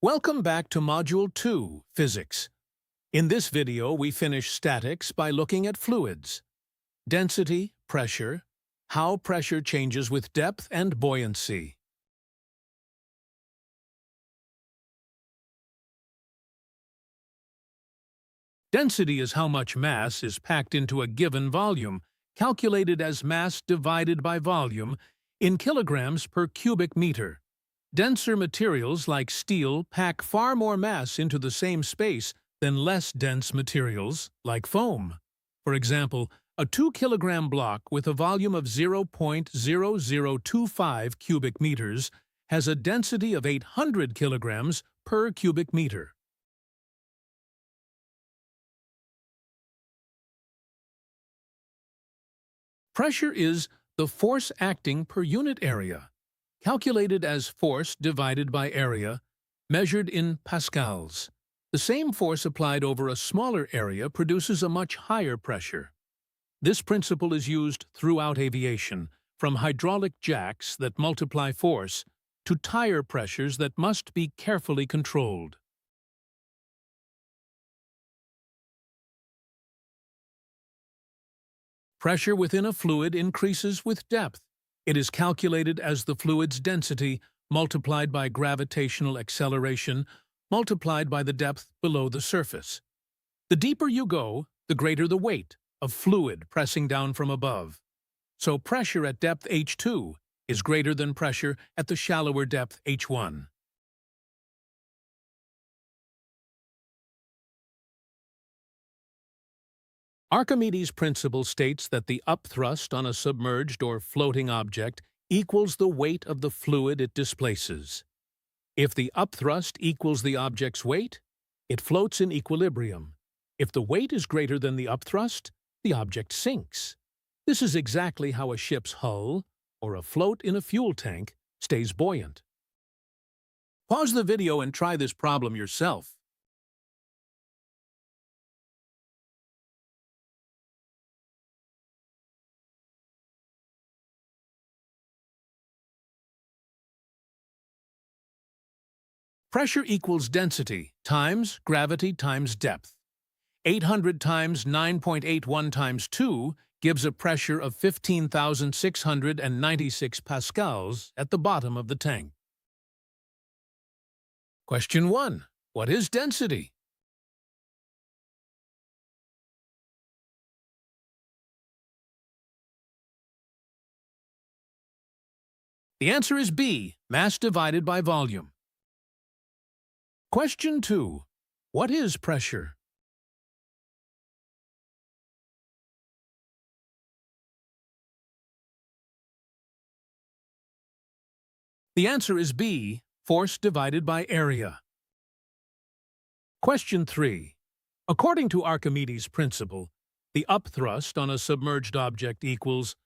Welcome back to Module 2, Physics. In this video, we finish statics by looking at fluids, density, pressure, how pressure changes with depth, and buoyancy. Density is how much mass is packed into a given volume, calculated as mass divided by volume in kilograms per cubic meter. Denser materials like steel pack far more mass into the same space than less dense materials like foam. For example, a 2-kilogram block with a volume of 0.0025 cubic meters has a density of 800 kilograms per cubic meter. Pressure is the force acting per unit area, calculated as force divided by area, measured in pascals. The same force applied over a smaller area produces a much higher pressure. This principle is used throughout aviation, from hydraulic jacks that multiply force to tire pressures that must be carefully controlled. Pressure within a fluid increases with depth. It is calculated as the fluid's density multiplied by gravitational acceleration multiplied by the depth below the surface. The deeper you go, the greater the weight of fluid pressing down from above. So pressure at depth h2 is greater than pressure at the shallower depth h1. Archimedes' principle states that the upthrust on a submerged or floating object equals the weight of the fluid it displaces. If the upthrust equals the object's weight, it floats in equilibrium. If the weight is greater than the upthrust, the object sinks. This is exactly how a ship's hull, or a float in a fuel tank, stays buoyant. Pause the video and try this problem yourself. Pressure equals density times gravity times depth. 800 times 9.81 times 2 gives a pressure of 15,696 pascals at the bottom of the tank. Question 1. What is density? The answer is B, mass divided by volume. Question 2. What is pressure? The answer is B, force divided by area. Question 3. According to Archimedes' principle, the upthrust on a submerged object equals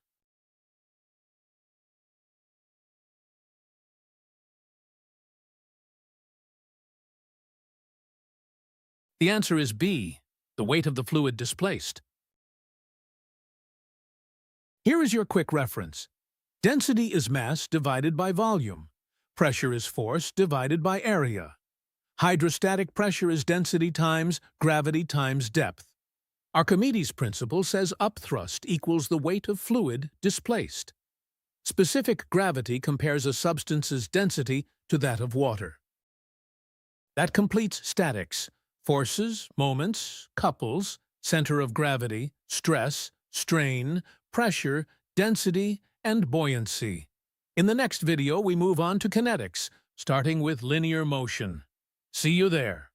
The answer is B, the weight of the fluid displaced. Here is your quick reference. Density is mass divided by volume. Pressure is force divided by area. Hydrostatic pressure is density times gravity times depth. Archimedes' principle says upthrust equals the weight of fluid displaced. Specific gravity compares a substance's density to that of water. That completes statics. Forces, moments, couples, center of gravity, stress, strain, pressure, density, and buoyancy. In the next video, we move on to kinetics, starting with linear motion. See you there.